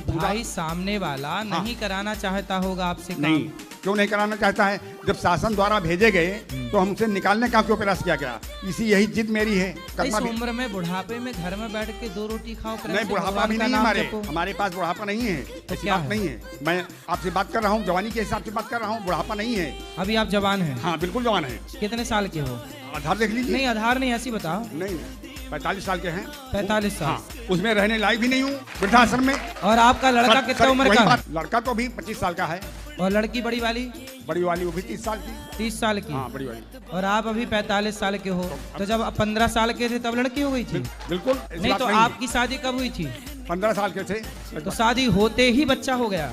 भाई सामने वाला नहीं कराना चाहता होगा आपसे काम। नहीं, क्यों नहीं कराना चाहता है? जब शासन द्वारा भेजे गए तो हमसे निकालने का क्यों प्रयास किया गया? यही जिद मेरी है। इस उम्र में बुढ़ापे में घर में बैठ के 2 रोटी खाओ। नहीं, बुढ़ापा भी नहीं है हमारे पास बात नहीं है। ऐसी बात नहीं है। मैं आपसे बात कर रहा हूँ, जवानी के हिसाब से बात कर रहा हूँ, बुढ़ापा नहीं है। अभी आप जवान हैं? हाँ बिल्कुल जवान है। कितने साल के हो? आधार देख लीजिए। नहीं आधार नहीं, ऐसी बताओ। नहीं, 45 साल के हैं। 45 साल? हाँ, उसमें रहने लायक भी नहीं हूँ वृद्धाश्रम में। और आपका लड़का कितने उम्र का? लड़का तो भी 25 साल का है। और लड़की बड़ी वाली? बड़ी वाली वो भी 30 साल की। 30 साल की? हाँ, बड़ी वाली। और आप अभी 45 साल के हो, तो जब आप 15 साल के थे तब लड़की हो गई थी? बिल्कुल। नहीं तो आपकी शादी कब हुई थी? 15 साल के थे। तो शादी होते ही बच्चा हो गया।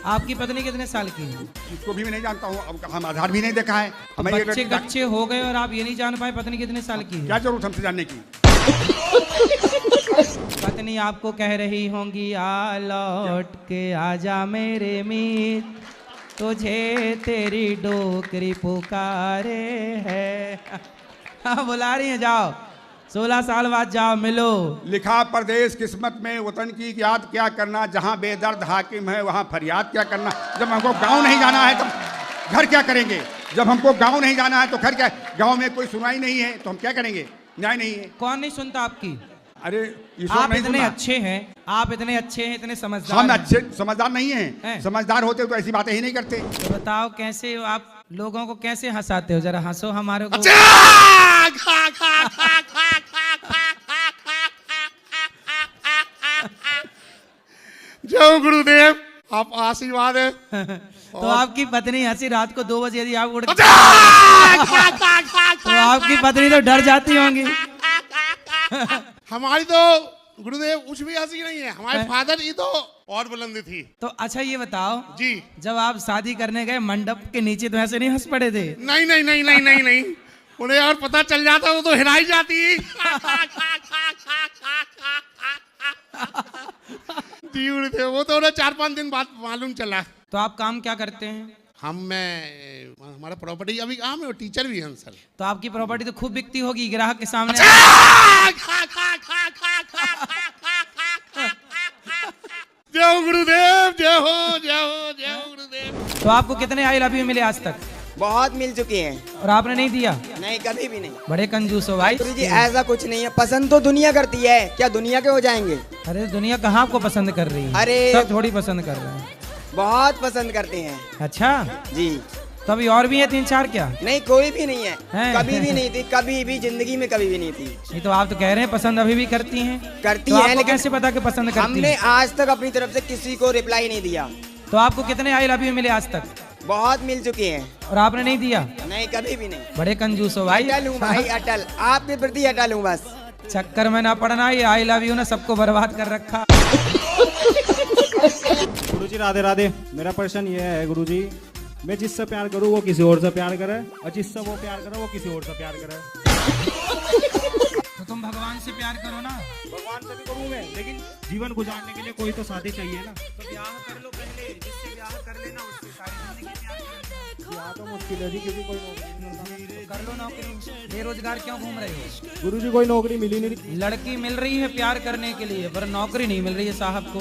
आपकी पत्नी कितने साल की है? इसको भी मैं नहीं जानता हूँ, अब हम आधार भी नहीं देखा है। तो बच्चे कच्चे हो गए और आप ये नहीं जान पाए पत्नी कितने साल की है? क्या जरूरत हमसे जानने की? पत्नी आपको कह रही होंगी आ लौट के आजा मेरे मीत, तुझे तेरी डोकरी पुकारे है। हाँ बुला रही है, जाओ 16 साल बाद जाओ मिलो। लिखा परदेश किस्मत में वतन की याद क्या करना, जहाँ बेदर्द हाकिम है वहाँ फरियाद क्या करना। जब हमको गांव नहीं जाना है तो घर क्या करेंगे? जब हमको गांव नहीं जाना है तो घर क्या? गांव में कोई सुनाई नहीं है तो हम क्या करेंगे? न्याय नहीं है। कौन नहीं सुनता आपकी? अरे आप इतने अच्छे हैं, आप इतने अच्छे हैं, इतने समझदार। हम अच्छे समझदार नहीं हैं। समझदार होते तो ऐसी बातें ही नहीं करते। तो बताओ कैसे आप लोगों को कैसे हंसाते हो? जरा हंसो हमारे को। जय गुरुदेव, आप आशीर्वाद है। तो आपकी पत्नी हंसी रात को 2 बजे यदि आप उड़ तो आपकी पत्नी तो डर जाती होंगी। हमारी तो गुरुदेव कुछ भी हंसी नहीं है, हमारे फादर की तो और बुलंदी थी। तो अच्छा ये बताओ जी, जब आप शादी करने गए मंडप के नीचे तो ऐसे नहीं हंस पड़े थे? नहीं नहीं नहीं नहीं नहीं नहीं, उन्हें और पता चल जाता वो तो हिलाई जाती। जी गुरुदेव, वो तो उन्हें 4-5 दिन बाद मालूम चला। तो आप काम क्या करते हैं? हमारा प्रॉपर्टी अभी काम है और टीचर भी हैं सर। तो आपकी प्रॉपर्टी तो खूब बिकती होगी ग्राहक के सामने। जय गुरुदेव, जय हो जय हो जय हो गुरुदेव। तो आपको कितने आई लव यू मिले आज तक? बहुत मिल चुके हैं। और आपने नहीं दिया? नहीं, कभी भी नहीं। बड़े कंजूस हो भाई। गुरुजी ऐसा कुछ नहीं है, पसंद तो दुनिया करती है, क्या दुनिया के हो जाएंगे? अरे दुनिया कहाँ आपको पसंद कर रही है? अरे सब थोड़ी पसंद कर रहे हैं। बहुत पसंद करते हैं। अच्छा जी। तो अभी और भी है 3-4 क्या? नहीं, कोई भी नहीं है, है? कभी भी नहीं थी, कभी भी जिंदगी में कभी भी नहीं थी। ये तो आप तो कह रहे हैं पसंद अभी भी करती हैं। करती तो है, आपको लेकिन कैसे पता कि पसंद करती हमने हैं? आज तक अपनी तरफ से किसी को रिप्लाई नहीं दिया। तो आपको कितने आई लव यू मिले आज तक? बहुत मिल चुके हैं। और आपने नहीं दिया? नहीं, कभी भी नहीं। बड़े कंजूस हो भाई। अटल हूँ भाई, अटल, आपके प्रति अटल हूँ बस। चक्कर में ना पड़ना, ये आई लव यू ने सबको बर्बाद कर रखा। गुरुजी राधे राधे। मेरा प्रश्न ये है गुरुजी, मैं जिससे प्यार करूँ वो किसी और से प्यार करे, और जिससे वो प्यार करे वो किसी और से प्यार करे। तो तुम भगवान से प्यार करो ना। भगवान से भी करूँ मैं, लेकिन जीवन गुजारने के लिए कोई तो साथी चाहिए ना। तो ब्याह कर लो पहले, जिससे ब्याह कर लेना उससे सारी जिंदगी प्यार कर लेना। ब्याह तो मुश्किल है जी, क्योंकि कोई नौकरी नहीं मिलता। तो कर लो नौकरी। बेरोजगार क्यों घूम रहे हो? गुरुजी कोई नौकरी मिली नहीं। लड़की मिल रही है प्यार करने के लिए, पर नौकरी नहीं मिल रही है साहब को।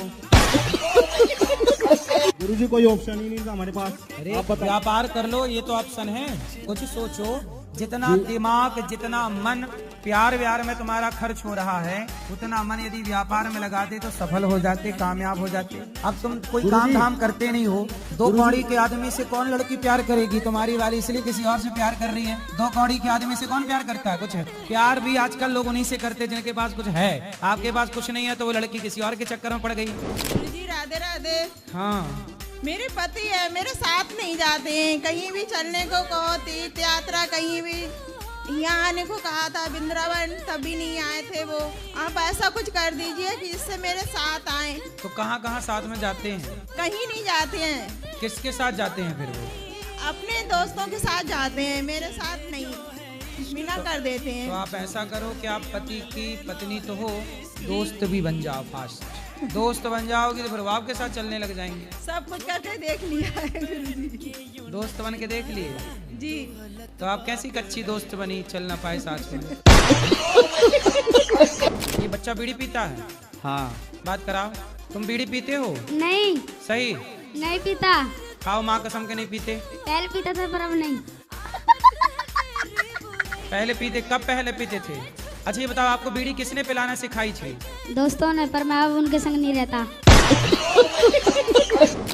गुरुजी कोई ऑप्शन ही नहीं था हमारे पास। अरे आप बताइए। व्यापार कर लो, ये तो ऑप्शन है। कुछ सोचो, जितना दिमाग जितना मन प्यार व्यार में तुम्हारा खर्च हो रहा है, उतना मन यदि व्यापार में लगाते तो सफल हो जाते, कामयाब हो जाते। अब तुम कोई काम धाम करते नहीं हो। 2 कौड़ी के आदमी से कौन लड़की प्यार करेगी? तुम्हारी वाली इसलिए किसी और से प्यार कर रही है। 2 कौड़ी के आदमी से कौन प्यार करता है? कुछ है प्यार भी आजकल लोग उन्हीं से करते जिनके पास कुछ है। आपके पास कुछ नहीं है तो वो लड़की किसी और के चक्कर में पड़ गई। जी राधे राधे। हाँ, मेरे पति है, मेरे साथ नहीं जाते हैं। कहीं भी चलने को कहो, तीर्थ यात्रा कहीं भी, यहाँ आने को कहा था वृंदावन, तभी नहीं आए थे वो। आप ऐसा कुछ कर दीजिए कि इससे मेरे साथ आए। तो कहाँ कहाँ साथ में जाते हैं? कहीं नहीं जाते हैं। किसके साथ जाते हैं फिर वो? अपने दोस्तों के साथ जाते हैं, मेरे साथ नहीं, बिना कर देते हैं। तो आप ऐसा करो कि आप पति की पत्नी तो हो, दोस्त भी बन जाओ। फास्ट दोस्त बन जाओगी तो फिर वो आपके साथ चलने लग जाएंगे। सब कुछ करके देख लिया है गुरुजी। दोस्त बन के देख लिए जी। तो आप कैसी कच्ची दोस्त बनी, चल ना पाए साथ में? ये बच्चा बीड़ी पीता है? हाँ। बात कराओ। तुम बीड़ी पीते हो? नहीं, सही। नहीं पीता। खाओ माँ कसम के नहीं पीते। पहले पीता था पर अब नहीं। पहले पीते, कब पहले पीते थे? अच्छा ये बताओ, आपको बीड़ी किसने पिलाना सिखाई थी? दोस्तों ने, पर मैं अब उनके संग नहीं रहता।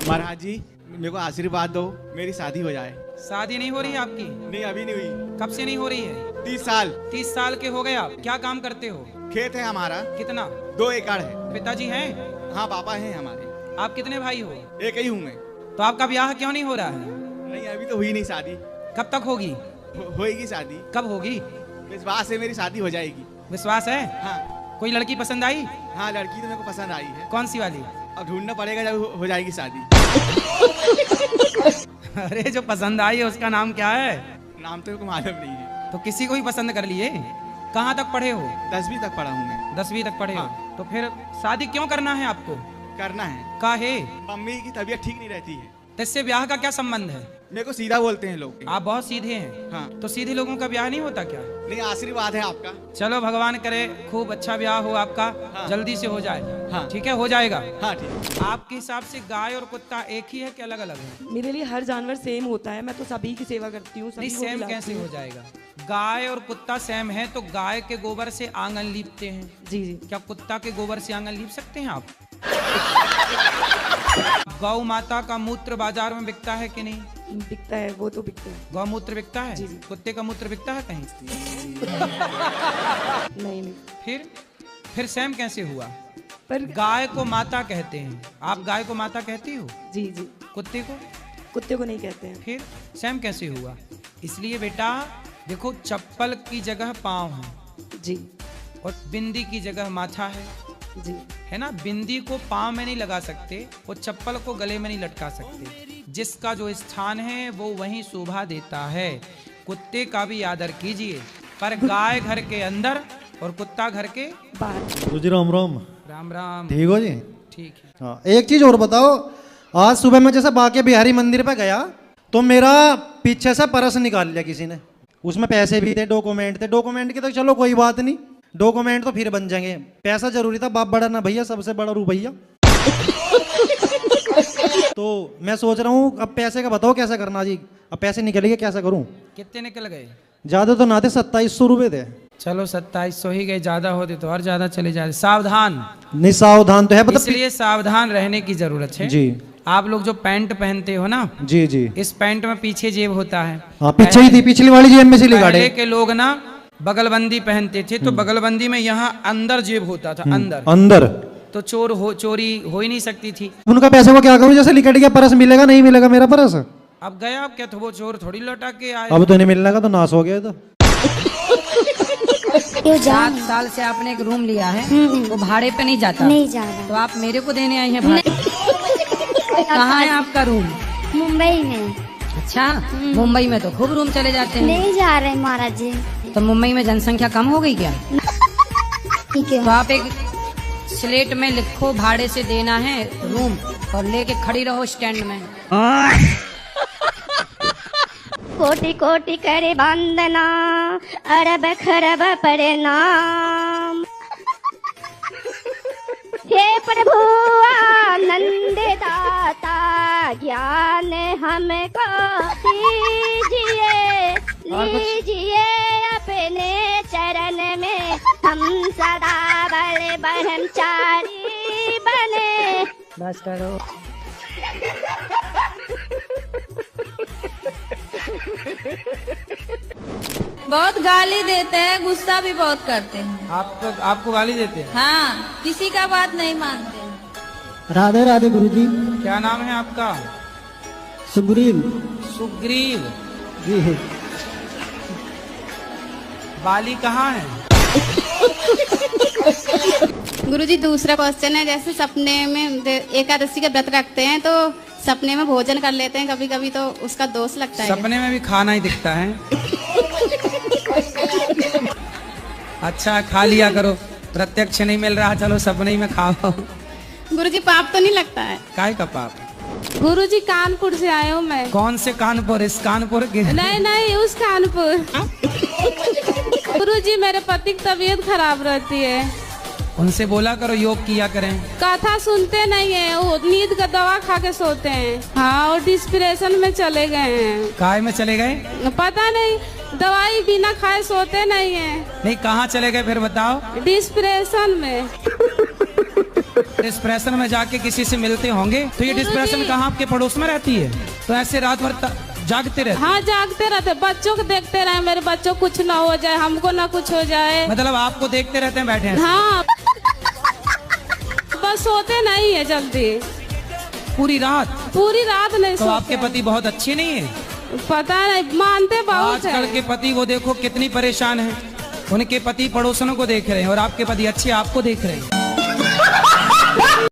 महाराज जी मेरे को आशीर्वाद दो, मेरी शादी हो जाए। शादी नहीं हो रही है आपकी? नहीं अभी नहीं हुई। कब से नहीं हो रही है? 30 साल। 30 साल के हो गए आप। क्या काम करते हो? खेत है हमारा। कितना? 2 एकड़ है। पिताजी हैं? हाँ पापा हैं हमारे। आप कितने भाई हो? एक ही हूँ मैं। तो आपका ब्याह क्यों नहीं हो रहा है? नहीं अभी तो हुई नहीं शादी। कब तक होगी? होएगी शादी। कब होगी? विश्वास है मेरी शादी हो जाएगी। विश्वास है? हाँ। कोई लड़की पसंद आई? हाँ लड़की तो मेरे को पसंद आई है। कौन सी वाली? अब ढूंढना पड़ेगा जब हो जाएगी शादी। अरे जो पसंद आई है उसका नाम क्या है? नाम तो मेरे को मालूम नहीं है। तो किसी को ही पसंद कर लिए? कहाँ तक पढ़े हो? 10वीं तक पढ़ा हूँ मैं। 10वीं तक पढ़े हो? हाँ। तो फिर शादी क्यों करना है आपको? करना है। काहे? मम्मी की तबीयत ठीक नहीं रहती है। तो इससे ब्याह का क्या संबंध है? मेरे को सीधा बोलते हैं लोग। आप बहुत सीधे हैं। हाँ। तो सीधे लोगों का ब्याह नहीं होता क्या? नहीं आशीर्वाद है आपका। चलो भगवान करे खूब अच्छा ब्याह हो आपका। हाँ। जल्दी से हो जाए। हाँ। ठीक है, हो जाएगा। हाँ ठीक। आपके हिसाब से गाय और कुत्ता एक ही है कि अलग अलग है? मेरे लिए हर जानवर सेम होता है, मैं तो सभी की सेवा करती हूँ। नहीं, सेम कैसे हो जाएगा? गाय और कुत्ता सेम है तो गाय के गोबर से आंगन लीपते हैं। जी जी। क्या कुत्ता के गोबर से आंगन लीप सकते हैं आप? गौ माता का मूत्र बाजार में बिकता है कि नहीं? बिकता है, वो तो बिकता है। गौमूत्र बिकता है? जी, जी। कुत्ते का मूत्र बिकता है कहीं? नहीं नहीं। फिर सेम कैसे हुआ? पर गाय को माता कहते हैं, आप गाय को माता कहती हो? जी जी। कुत्ते को? कुत्ते को नहीं कहते हैं। फिर सेम कैसे हुआ? इसलिए बेटा देखो, चप्पल की जगह पाँव है जी और बिंदी की जगह माथा है, जी। है ना? बिंदी को पाँव में नहीं लगा सकते और चप्पल को गले में नहीं लटका सकते। जिसका जो स्थान है वो वहीं शोभा देता है। कुत्ते का भी आदर कीजिए, पर गाय घर के अंदर और कुत्ता घर के बाहर। गुरुजी राम राम। राम राम। ठीक हो जी? ठीक है। हाँ, एक चीज और बताओ, आज सुबह मैं जैसे बाके बिहारी मंदिर पे गया तो मेरा पीछे से पर्स निकाल लिया किसी ने। उसमें पैसे भी थे, डॉक्यूमेंट थे। डॉक्यूमेंट की तो चलो कोई बात नहीं, डॉक्यूमेंट तो फिर बन जाएंगे। पैसा जरूरी था, बाप बड़ा ना भैया, सबसे बड़ा रुपया। तो मैं सोच रहा हूँ अब पैसे का बताओ कैसे करना जी। अब पैसे निकलेंगे, कैसे करूँ? कितने निकल गए? ज्यादा तो ना थे, 2700 रुपये थे। चलो 2700 ही गए, ज्यादा होते तो और ज्यादा चले जाते। सावधान। नहीं सावधान तो है, मतलब इसलिए सावधान रहने की जरूरत है जी। आप लोग जो पैंट पहनते हो ना, जी जी, इस पैंट में पीछे जेब होता है। हाँ पीछे ही थी, पिछली वाली जेब में से पहले निकाले। के लोग ना बगलबंदी पहनते थे, तो बगलबंदी में यहाँ अंदर जेब होता था, अंदर अंदर तो चोरी हो ही नहीं सकती थी। उनका पैसे को क्या करूँ? जैसे लिकट गया, पर्स मिलेगा नहीं मिलेगा मेरा पर्स? अब गया, अब क्या तो वो चोर थोड़ी लौटा के आए। अब तो नहीं मिलने का, तो नाश हो गया। तो 7 साल से आपने एक रूम लिया है, वो भाड़े पे नहीं जाता? नहीं जा रहा। तो आप मेरे को देने आई हैं भाड़े? कहाँ है आपका रूम? मुंबई में। अच्छा, मुंबई में तो खूब रूम चले जाते हैं। नहीं जा रहे महाराज जी। तो मुंबई में जनसंख्या कम हो गई क्या? ठीक है। तो आप एक स्लेट में लिखो भाड़े से देना है रूम, और लेके खड़ी रहो स्टैंड में। कोटि कोटि करे वंदना, अरब खरब प्रणाम। हे प्रभु आनंद दाता, ज्ञान हमको दीजिए, लीजिए अपने चरण में, हम सदा बड़े ब्रह्मचारी बने। बस करो। बहुत गाली देते हैं, गुस्सा भी बहुत करते हैं। आपको गाली देते हैं? हाँ, किसी का बात नहीं मानते। राधे राधे गुरुजी। क्या नाम है आपका? सुग्रीव। सुग्रीव जी। बाली कहाँ है? गुरुजी दूसरा क्वेश्चन है, जैसे सपने में एकादशी का व्रत रखते हैं तो सपने में भोजन कर लेते हैं कभी कभी, तो उसका दोष लगता है? सपने में भी खाना ही दिखता है। अच्छा खा लिया करो, प्रत्यक्ष नहीं मिल रहा, चलो सपने ही में खाओ। गुरुजी पाप तो नहीं लगता है? काय का पाप? गुरुजी कानपुर से आए हूँ मैं। कौन से कानपुर? इस कानपुर के? नहीं नहीं, उस कानपुर। गुरुजी मेरे पति की तबीयत खराब रहती है। उनसे बोला करो योग किया करें। कथा सुनते नहीं है, वो नींद का दवा खा के सोते हैं। हाँ, और डिस्प्रेशन में चले गए हैं। काय में चले गए? पता नहीं, दवाई बिना खाए सोते नहीं है। नहीं, कहाँ चले गए फिर बताओ? डिस्प्रेशन में। डिस्प्रेशन में जाके किसी से मिलते होंगे, तो ये डिस्प्रेशन कहाँ आपके पड़ोस में रहती है? तो ऐसे रात भर जागते रहते? हाँ, जागते रहते, बच्चों को देखते रहे, मेरे बच्चों को कुछ ना हो जाए, हमको ना कुछ हो जाए। मतलब आपको देखते रहते हैं बैठे हैं? हाँ, बस सोते नहीं है जल्दी। पूरी रात? पूरी रात नहीं तो सोते। आपके पति बहुत अच्छे नहीं है? पता नहीं, मानते बहुत है। आजकल के पति वो देखो कितनी परेशान है, उनके पति पड़ोसनों को देख रहे हैं और आपके पति अच्छे आपको देख रहे हैं।